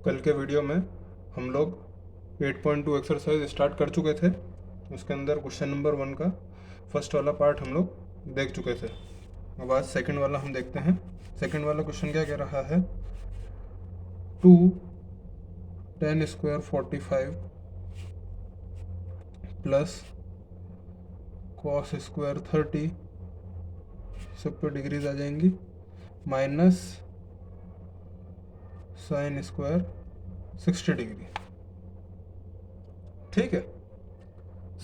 कल के वीडियो में हम लोग 8.2 एक्सरसाइज स्टार्ट कर चुके थे। उसके अंदर क्वेश्चन नंबर 1 का फर्स्ट वाला पार्ट हम लोग देख चुके थे। अब आज सेकंड वाला हम देखते हैं। सेकंड वाला क्वेश्चन क्या कह रहा है, 2 10 स्क्वायर 45 प्लस कॉस स्क्वायर 30, सब पे डिग्रीज आ जाएंगी, माइनस साइन स्क्वायर 60 डिग्री। ठीक है,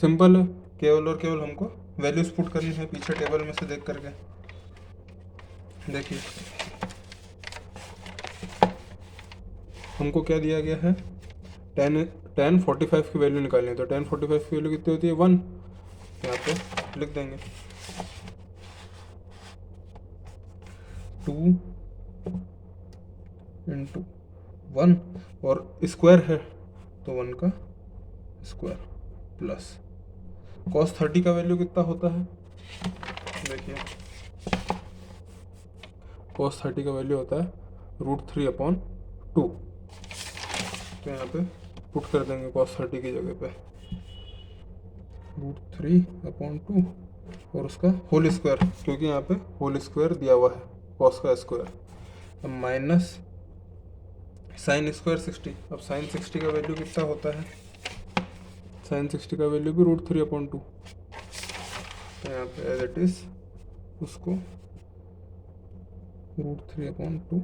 सिंपल है। केवल और केवल हमको वैल्यूज पुट करनी है पीछे टेबल में से देख करके। देखिए हमको क्या दिया गया है, 10 45 की वैल्यू निकालनी है। तो 10 45 की वैल्यू कितनी होती है, 1। यहाँ पे लिख देंगे 2 इंटू 1 और स्क्वायर है तो 1 का स्क्वायर प्लस cos 30 का वैल्यू कितना होता है। देखिए cos 30 का वैल्यू होता है √3/2। तो यहाँ पे पुट कर देंगे cos 30 की जगह पे √3/2 और उसका होल स्क्वायर, क्योंकि यहाँ पे होल स्क्वायर दिया हुआ है cos का स्क्वायर। अब माइनस साइन स्क्वायर 60। अब साइन 60 का वैल्यू कितना होता है, साइन 60 का वैल्यू भी √3/2। तो यहाँ पे एज इट इज उसको √3/2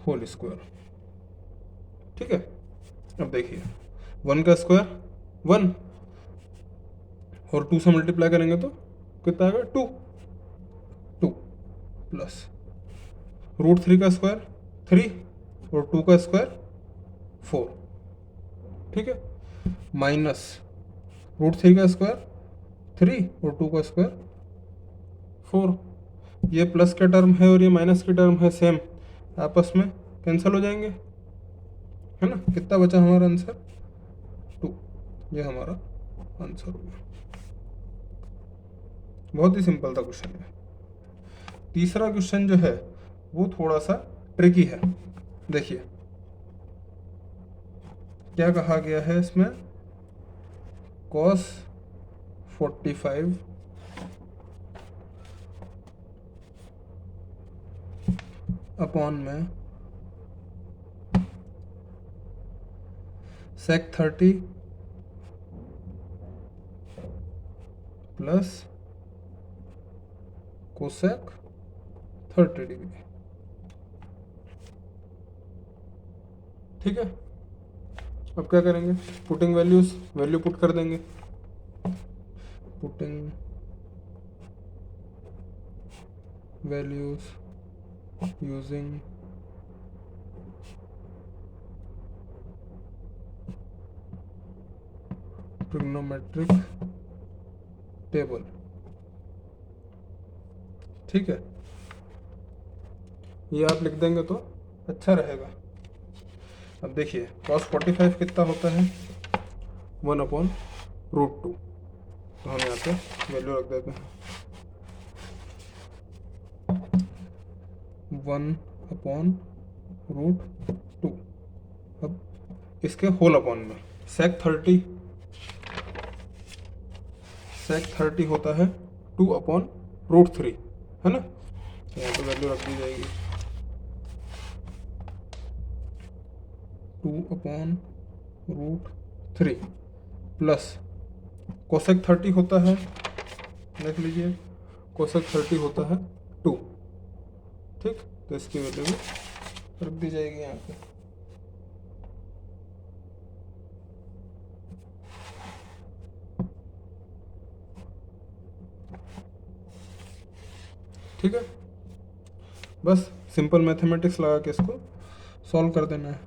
होल स्क्वायर। ठीक है, अब देखिए 1 का स्क्वायर 1 और 2 से मल्टीप्लाई करेंगे तो कितना आएगा, 2 प्लस √3 का स्क्वायर 3 और 2 का स्क्वायर 4। ठीक है, माइनस √3 का स्क्वायर 3 और 2 का स्क्वायर 4। ये प्लस का टर्म है और ये माइनस की टर्म है, सेम आपस में कैंसिल हो जाएंगे, है ना। कितना बचा हमारा आंसर, 2। ये हमारा आंसर हो गया। बहुत ही सिंपल था क्वेश्चन है। तीसरा क्वेश्चन जो है वो थोड़ा सा ट्रिकी है। देखिए क्या कहा गया है इसमें, cos 45 अपॉन में sec 30 प्लस कोसेक 30 डिग्री। ठीक है, अब क्या करेंगे, पुटिंग वैल्यूज, वैल्यू पुट कर देंगे। Putting values using trigonometric table. ठीक है, ये आप लिख देंगे तो अच्छा रहेगा। अब देखिए cos 45 कितना होता है, 1/√2। तो हम यहाँ पे वैल्यू रख देते हैं 1/√2। अब इसके होल अपॉन में sec 30 होता है 2/√3, है ना। यहाँ पे वैल्यू रख दी जाएगी 2/√3 प्लस कोसेक 30 होता है, देख लीजिए कोसेक 30 होता है 2। ठीक, तो इसकी वैल्यू भी रख दी जाएगी यहाँ पे। ठीक है, बस सिंपल मैथमेटिक्स लगा के इसको सॉल्व कर देना है।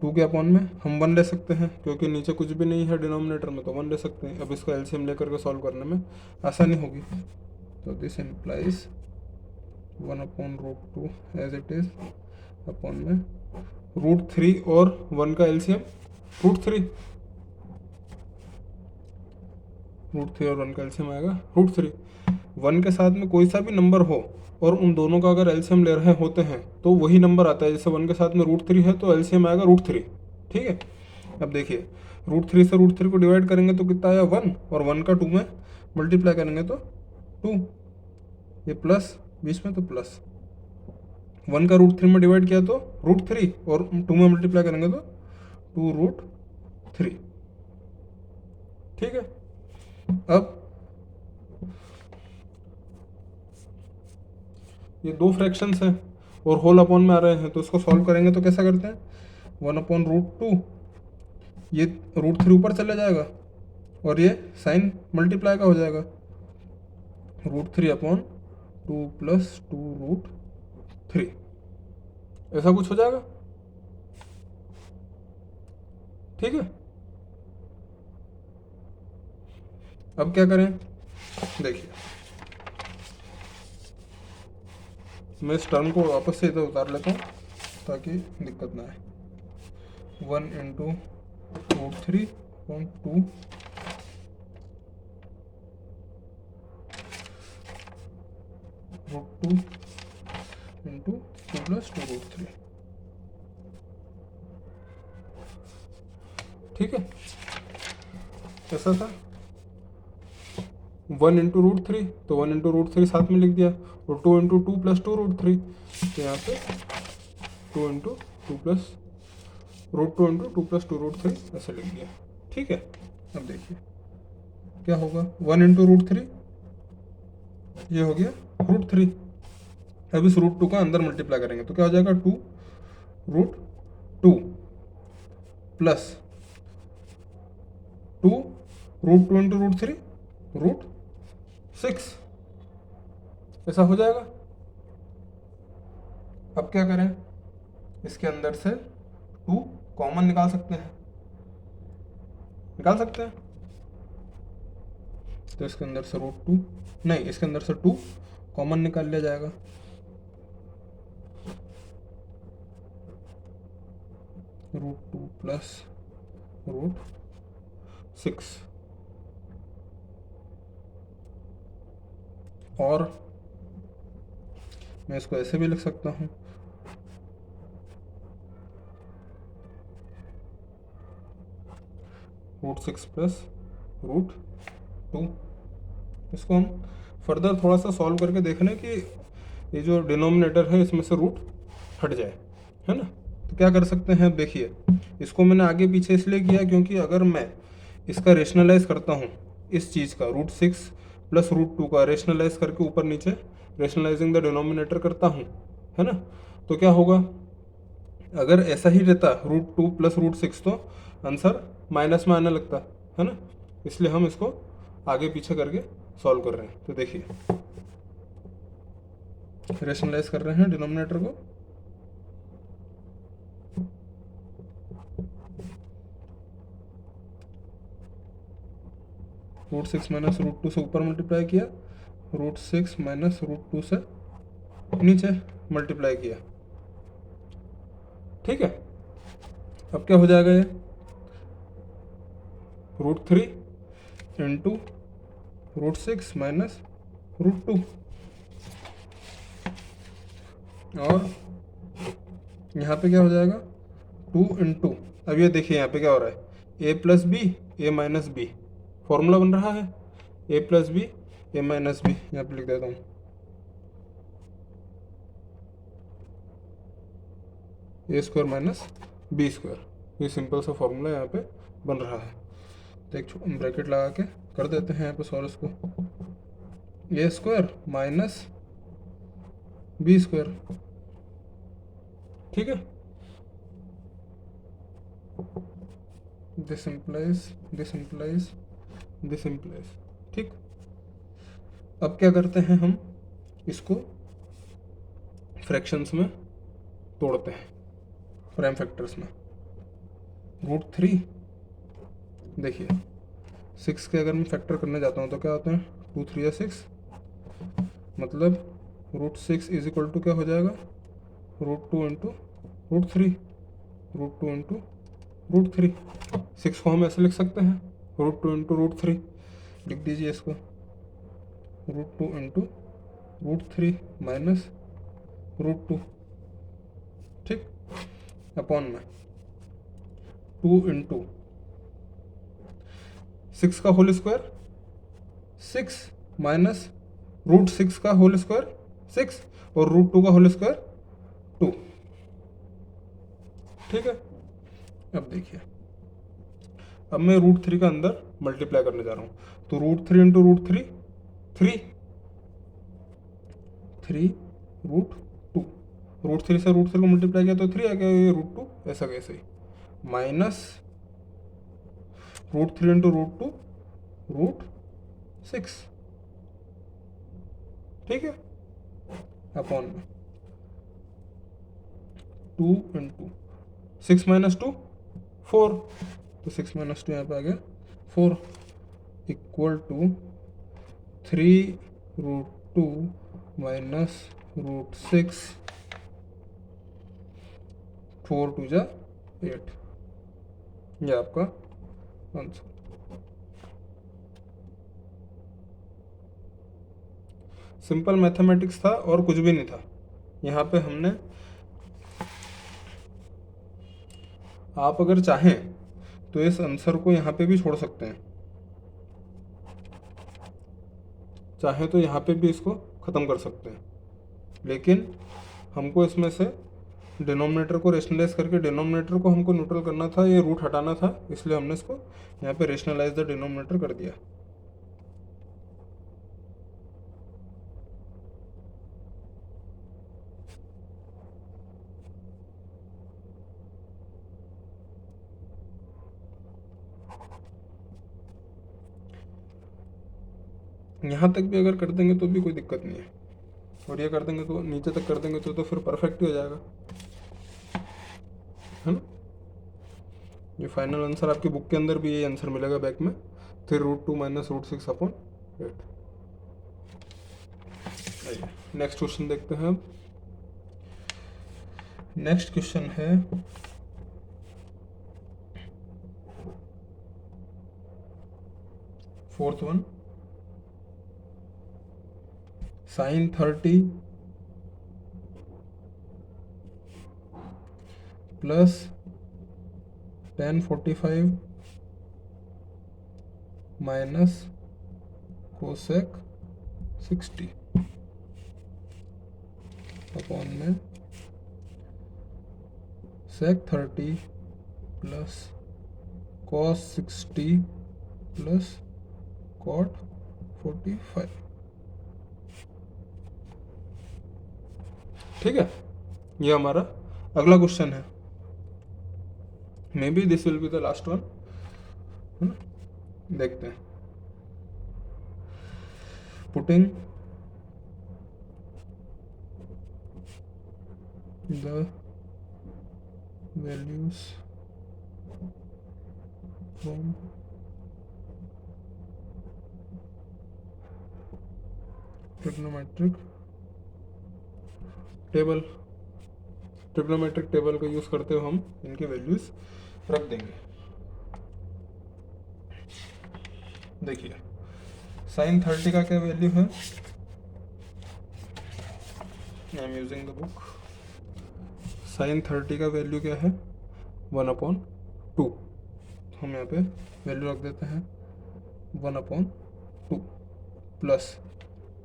2 के अपॉन में हम 1 ले सकते हैं, क्योंकि नीचे कुछ भी नहीं है डिनोमिनेटर में, तो 1 ले सकते हैं। अब इसको एलसीएम लेकर के सॉल्व करने में आसानी होगी। तो this implies 1/√2 as it is upon में √3 और 1 का एलसीएम √3 और 1 का एलसीएम आएगा √3। 1 के साथ में कोई सा भी नंबर हो और उन दोनों का अगर एलसीएम ले रहे होते हैं तो वही नंबर आता है। जैसे 1 के साथ में √3 है तो एलसीएम आएगा √3। ठीक है, अब देखिए √3 से √3 को डिवाइड करेंगे तो कितना आया 1, और 1 का 2 में मल्टीप्लाई करेंगे तो 2, ये प्लस बीच में तो प्लस, 1 का √3 में डिवाइड किया तो √3 और 2 में मल्टीप्लाई करेंगे तो 2√3। ठीक है, अब ये दो फ्रैक्शंस हैं और होल अपॉन में आ रहे हैं तो इसको सॉल्व करेंगे तो कैसा करते हैं, 1/√2, ये √3 ऊपर चला जाएगा और ये साइन मल्टीप्लाई का हो जाएगा, √3/2 + 2√3, ऐसा कुछ हो जाएगा। ठीक है, अब क्या करें, देखिए मैं इस टर्म को वापस से इधर उतार लेता हूँ ताकि दिक्कत ना आए। 1 × √3/2 √2 × 2 + 2√3। ठीक है, कैसा था 1 × √3 तो 1 × √3 साथ में लिख दिया, और 2 × 2 + 2√3 तो यहाँ पे 2 × 2 + √2 × 2 + 2√3 ऐसे लिख दिया। ठीक है, अब देखिए क्या होगा, 1 × √3 ये हो गया √3। अब इस √2 का अंदर मल्टीप्लाई करेंगे तो क्या हो जाएगा 2√2 प्लस 2√2 × √3 √6, ऐसा हो जाएगा। अब क्या करें, इसके अंदर से 2 कॉमन निकाल सकते हैं, निकाल सकते हैं, तो इसके अंदर से √2 नहीं, इसके अंदर से 2 कॉमन निकाल लिया जाएगा, √2 + √6, और मैं इसको ऐसे भी लिख सकता हूँ, √6 + √2। इसको हम फर्दर थोड़ा सा सॉल्व करके देख लें कि ये जो डिनोमिनेटर है इसमें से रूट हट जाए, है ना। तो क्या कर सकते हैं, देखिए इसको मैंने आगे पीछे इसलिए किया क्योंकि अगर मैं इसका रेशनलाइज करता हूँ, इस चीज़ का √6 + √2 का रेशनलाइज करके ऊपर नीचे रेशनलाइजिंग द डिनोमिनेटर करता हूँ, है ना, तो क्या होगा, अगर ऐसा ही रहता √2 + √6 तो आंसर माइनस में आने लगता, है ना, इसलिए हम इसको आगे पीछे करके सॉल्व कर रहे हैं। तो देखिए रेशनलाइज कर रहे हैं डिनोमिनेटर को, √6 - √2 से ऊपर मल्टीप्लाई किया, √6 - √2 से नीचे मल्टीप्लाई किया। ठीक है, अब क्या हो जाएगा, ये √3 × √6 - √2, और यहाँ पे क्या हो जाएगा 2 × अब ये देखिए यहाँ पे क्या हो रहा है, a + b a - b formula बन रहा है, a + b a - b, यहाँ पे लिख देता हूँ, a² - b², ये सिंपल सा फॉर्मूला यहाँ पे बन रहा है। तो एक ब्रैकेट लगा के कर देते हैं यहाँ पे सॉल्व इसको, a² - b²। ठीक है, दिस इम्प्लाइज ठीक। अब क्या करते हैं, हम इसको फ्रैक्शंस में तोड़ते हैं, प्राइम फैक्टर्स में। √3 देखिए 6 के अगर मैं फैक्टर करने जाता हूँ तो क्या होते हैं, 2 × 3 = 6, मतलब √6 = क्या हो जाएगा, √2 × √3, √2 × √3। 6 को हम ऐसे लिख सकते हैं, √2 × √3 लिख दीजिए इसको, √2 × √3 माइनस √2, ठीक, अपॉन में 2 इंटू 6 का होल स्क्वायर 6 माइनस √6 का होल स्क्वायर 6 और √2 का होल स्क्वायर 2, ठीक है। अब देखिए, अब मैं √3 का अंदर मल्टीप्लाई करने जा रहा हूँ, तो √3 इंटू √3 3 √2, √3 से √3 को मल्टीप्लाई किया तो 3 आ गया, ये √2 ऐसा कैसे ही, माइनस √3 इंटू √2 √6, ठीक है, अपॉन में 2 इंटू 6 माइनस 2 4, तो 6 माइनस 2 यहाँ पे आ गया 4, इक्वल टू 3 √2 माइनस √6, 4 2 जा 8, ये आपका आंसर। सिंपल मैथमेटिक्स था और कुछ भी नहीं था। यहाँ पे हमने, आप अगर चाहें तो इस आंसर को यहाँ पे भी छोड़ सकते हैं, चाहे तो यहाँ पे भी इसको ख़त्म कर सकते हैं, लेकिन हमको इसमें से डिनोमिनेटर को रेशनलाइज करके डिनोमिनेटर को हमको न्यूट्रल करना था, ये रूट हटाना था, इसलिए हमने इसको यहाँ पे रेशनलाइज द डिनोमिनेटर कर दिया। यहाँ तक भी अगर कर देंगे तो भी कोई दिक्कत नहीं है, और ये कर देंगे तो नीचे तक कर देंगे तो फिर परफेक्ट ही हो जाएगा, है ना। ये फाइनल आंसर आपकी बुक के अंदर भी ये आंसर मिलेगा बैक में, फिर √2 माइनस √6 अपॉन 8। नेक्स्ट क्वेश्चन देखते हैं हम। नेक्स्ट क्वेश्चन है fourth one, sin 30 plus tan 45 minus cosec 60 upon में sec 30 plus cos 60 plus cot 45, ठीक है। ये हमारा अगला क्वेश्चन है, may be this will be the last one, है ना। देखते हैं, putting the values from trigonometric table, trigonometric table का यूज करते हुए हम इनके वैल्यूज रख देंगे। देखिए, sin 30 का क्या वैल्यू है, I am using the book. sin 30 का वैल्यू क्या है, 1/2, हम यहाँ पे वैल्यू रख देते हैं 1/2, प्लस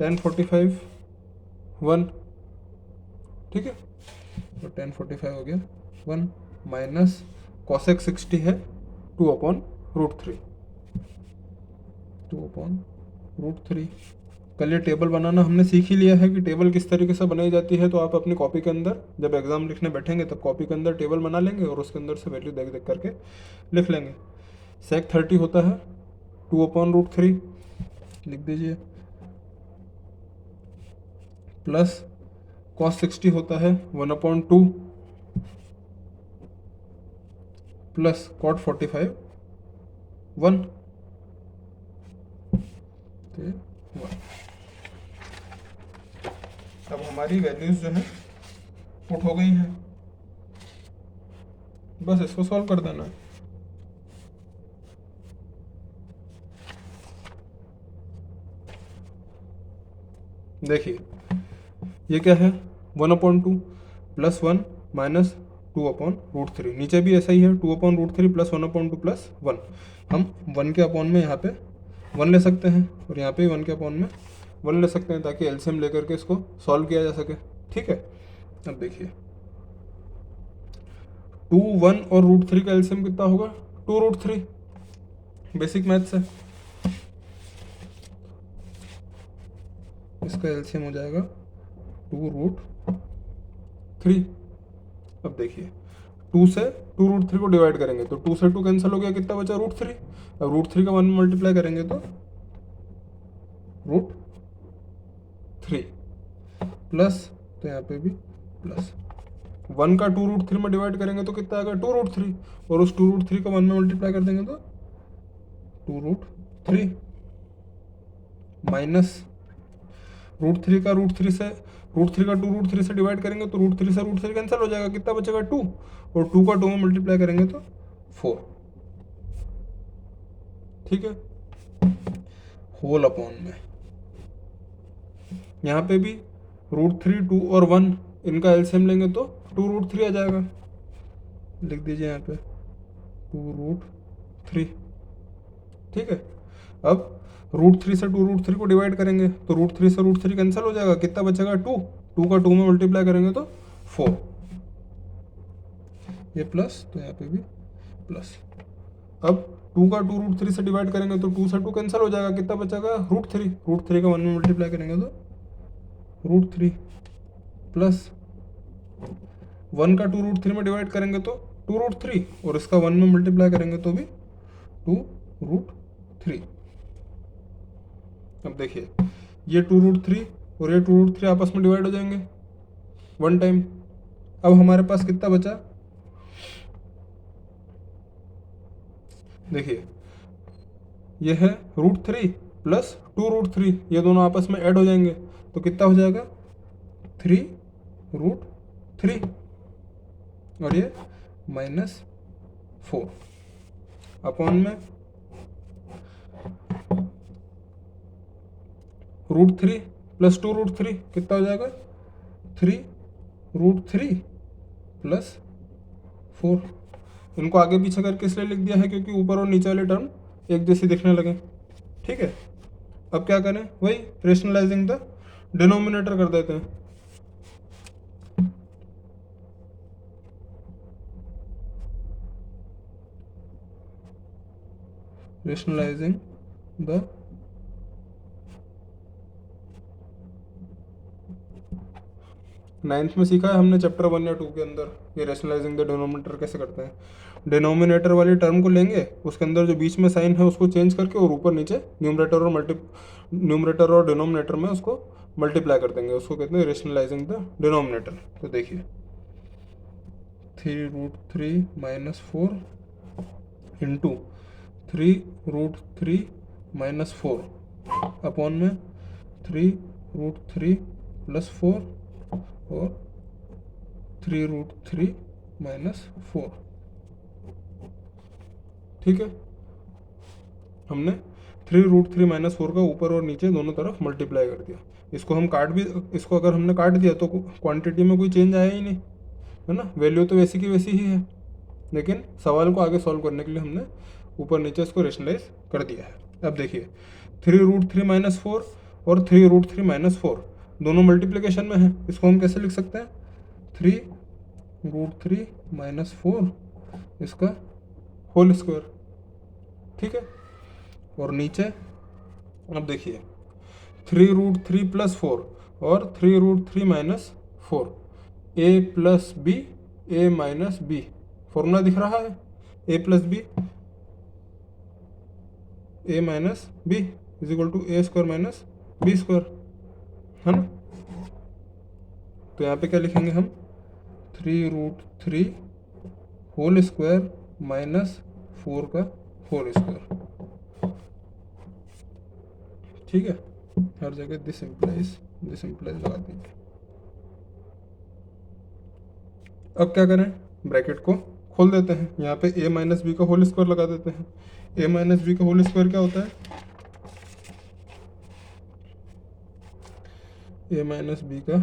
tan 45 1, ठीक है, तो tan 45 हो गया 1, माइनस cosec 60 है 2/√3, 2/√3। कल ये टेबल बनाना हमने सीख ही लिया है कि टेबल किस तरीके से बनाई जाती है, तो आप अपनी कॉपी के अंदर जब एग्जाम लिखने बैठेंगे तब कॉपी के अंदर टेबल बना लेंगे और उसके अंदर से वैल्यू देख देख करके लिख लेंगे। sec 30 होता है 2/√3, लिख दीजिए, प्लस cos 60 होता है 1/2, प्लस cot 45 1, तो 1। अब हमारी वैल्यूज जो है पुट हो गई हैं, बस इसको सॉल्व कर देना है। देखिए, ये क्या है 1/2 प्लस 1 माइनस 2/√3। नीचे भी ऐसा ही है 2/√3 प्लस 1/2 प्लस 1। हम 1 के अपॉन में यहाँ पे 1 ले सकते हैं और यहाँ पे 1 के अपॉन में 1 ले सकते हैं ताकि एलसीएम लेकर के इसको सॉल्व किया जा सके। ठीक है, अब देखिए 2, 1 और √3 का एलसीएम कितना होगा 2√3। बेसिक मैथ्स है, इसका एलसीएम हो जाएगा 2√3। अब देखिए 2 से 2√3 को डिवाइड करेंगे तो 2 से 2 कैंसिल हो गया, कितना बचा √3। अब √3 का 1 में मल्टीप्लाई करेंगे तो √3 प्लस, तो यहाँ पे भी प्लस 1 का 2√3 में डिवाइड करेंगे तो कितना आएगा 2√3 और उस 2√3 का 1 में मल्टीप्लाई कर देंगे तो 2√3 माइनस √3 का √3 से √3 का 2√3 से डिवाइड करेंगे तो √3 से √3 कैंसिल हो जाएगा, कितना बचेगा 2 और 2 का 2 में मल्टीप्लाई करेंगे तो 4। ठीक है, होल अपॉन में यहाँ पे भी √3, 2 और 1 इनका एलसीएम लेंगे तो 2√3 आ जाएगा। लिख दीजिए यहाँ पे 2√3। ठीक है, अब √3 से 2√3 को डिवाइड करेंगे तो √3 से √3 कैंसिल हो जाएगा, कितना बचेगा 2, 2 का 2 में मल्टीप्लाई करेंगे तो 4। ये प्लस, तो यहाँ पे भी प्लस। अब 2 का 2 √3 से डिवाइड करेंगे तो 2 से 2 कैंसिल हो जाएगा, कितना बचेगा √3, √3 का 1 में मल्टीप्लाई करेंगे तो √3 प्लस 1 का 2 √3 में डिवाइड करेंगे तो 2√3 और इसका 1 में मल्टीप्लाई करेंगे तो भी 2√3। अब देखिए ये 2√3 और ये 2√3 आपस में डिवाइड हो जाएंगे 1 टाइम। अब हमारे पास कितना बचा, देखिए ये है √3 प्लस 2√3, ये दोनों आपस में ऐड हो जाएंगे तो कितना हो जाएगा 3√3 और ये -4 अपॉन में √3 प्लस 2√3 कितना हो जाएगा 3√3 प्लस 4। इनको आगे पीछे करके इसलिए लिख दिया है क्योंकि ऊपर और नीचे वाले टर्म एक जैसे दिखने लगे। ठीक है, अब क्या करें, वही रेशनलाइजिंग द डिनोमिनेटर कर देते हैं। रेशनलाइजिंग द नाइन्थ में सीखा है हमने चैप्टर 1 या 2 के अंदर ये रेशनलाइजिंग द डिनोमिनेटर कैसे करते हैं। डिनोमिनेटर वाली टर्म को लेंगे, उसके अंदर जो बीच में साइन है उसको चेंज करके और ऊपर नीचे न्यूमरेटर और डिनोमिनेटर में उसको मल्टीप्लाई कर देंगे, उसको कहते हैं रेशनलाइजिंग द डिनोमिनेटर। तो देखिए 3√3 - 4 इंटू 3√3 - 4 अपॉन में 3√3 प्लस 4 और 3√3 - 4। ठीक है, हमने 3√3 - 4 का ऊपर और नीचे दोनों तरफ मल्टीप्लाई कर दिया। इसको हम काट भी, इसको अगर हमने काट दिया तो क्वांटिटी में कोई चेंज आया ही नहीं, है ना, वैल्यू तो वैसी की वैसी ही है, लेकिन सवाल को आगे सॉल्व करने के लिए हमने ऊपर नीचे इसको रेशनलाइज कर दिया है। अब देखिए 3√3 - 4 और 3√3 - 4 दोनों मल्टीप्लिकेशन में है, इसको हम कैसे लिख सकते हैं 3√3 - 4 इसका होल स्क्वायर। ठीक है, और नीचे अब देखिए 3√3 प्लस 4 और 3√3 - 4 a plus B a minus B, formula दिख रहा है a plus B a minus B is equal to a square minus B square, है ना। तो यहाँ पे क्या लिखेंगे हम 3√3 होल स्क्वायर -4 का होल स्क्वायर। ठीक है, हर जगह दिस इम्प्लाइज लगा दीजिए। अब क्या करें, ब्रैकेट को खोल देते हैं, यहाँ पे a माइनस बी का होल स्क्वायर लगा देते हैं। a माइनस बी का होल स्क्वायर क्या होता है, a माइनस बी का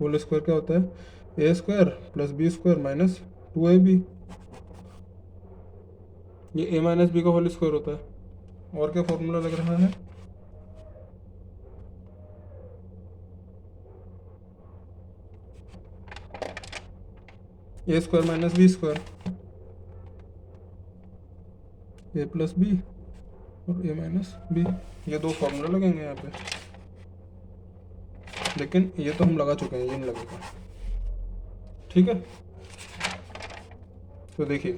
होल स्क्वायर क्या होता है, A square plus B square minus 2ab। ये a माइनस बी का होल स्क्वायर होता है। और क्या फॉर्मूला लग रहा है, A square minus B square, A plus B और ए माइनस बी, ये दो फॉर्मूला लगेंगे यहाँ पे। लेकिन ये तो हम लगा चुके हैं, ये नहीं लगेगा। ठीक है, तो देखिए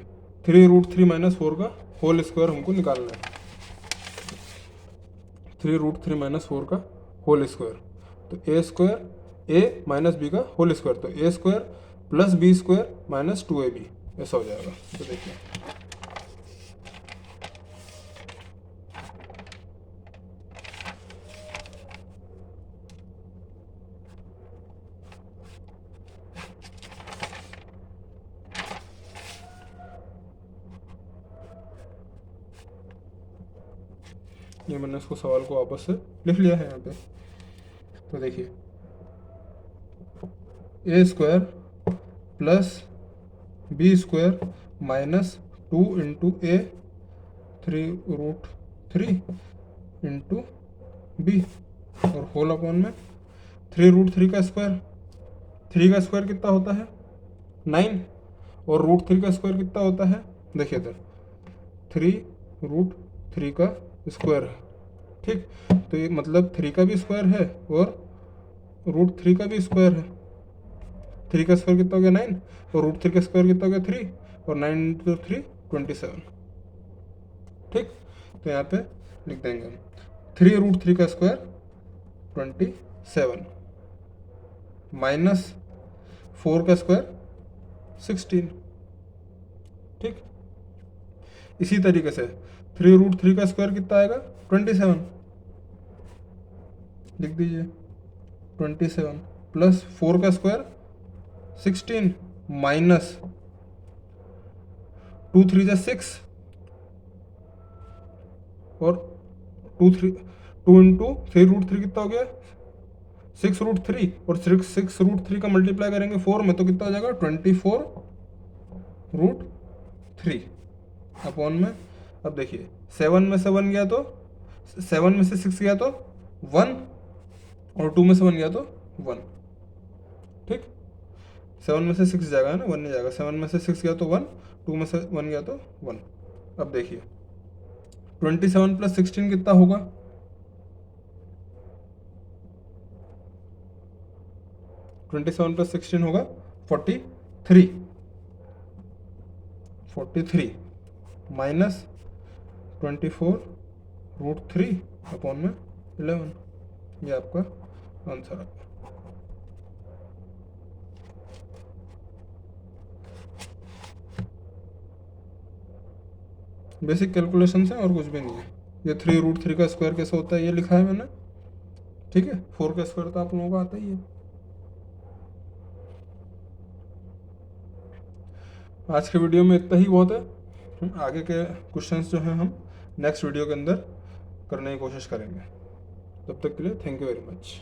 3√3 माइनस 4 का होल स्क्वायर हमको निकालना है। 3√3 माइनस 4 का होल स्क्वायर, तो A square A minus B का होल स्क्वायर, तो A square plus B square minus 2ab, ऐसा हो जाएगा। तो देखिए ये मैंने इसको सवाल को वापस से लिख लिया है यहाँ पे। तो देखिए A square plus B square minus 2 into A 3√3 into B और होल अपॉन में 3√3 का स्क्वायर, 3 का स्क्वायर कितना होता है 9, और √3 का स्क्वायर कितना होता है, देखिए इधर 3√3 का स्क्वायर है। ठीक, तो ये मतलब 3 का भी स्क्वायर है और √3 का भी स्क्वायर है। 3 का स्क्वायर कितना हो गया 9, और √3 का स्क्वायर कितना हो गया 3, और 9 इंटू 3 27। ठीक, तो यहाँ पे लिख देंगे हम 3√3 का स्क्वायर 27 माइनस 4 का स्क्वायर 16। ठीक, इसी तरीके से 3√3 का स्क्वायर कितना आएगा 27, लिख दीजिए 27 प्लस 4 का स्क्वायर 16 माइनस 2 3 जा 6 और 2 इंटू 3√3 कितना हो गया 6√3, और 6√3 का मल्टीप्लाई करेंगे 4 में तो कितना हो जाएगा 24√3 अपॉन में। अब देखिए 7 में से 1 गया तो 7 में से 6 गया तो 1, और 2 में से 1 गया तो 1। ठीक, 7 में से 6 जाएगा ना, 1 नहीं जाएगा। 7 में से 6 गया तो 1, 2 में से 1 गया तो 1। अब देखिए 27 प्लस 16 कितना होगा, 27 प्लस 16 होगा 43 माइनस 24√3 अपॉन में 11, ये आपका आंसर है। बेसिक कैलकुलेशन है और कुछ भी नहीं है। ये 3√3 का स्क्वायर कैसे होता है ये लिखा है मैंने। ठीक है, 4 का स्क्वायर तो आप लोगों को आता ही है। आज के वीडियो में इतना ही बहुत है। आगे के क्वेश्चंस जो हैं हम नेक्स्ट वीडियो के अंदर करने की कोशिश करेंगे। तब तक के लिए थैंक यू वेरी मच।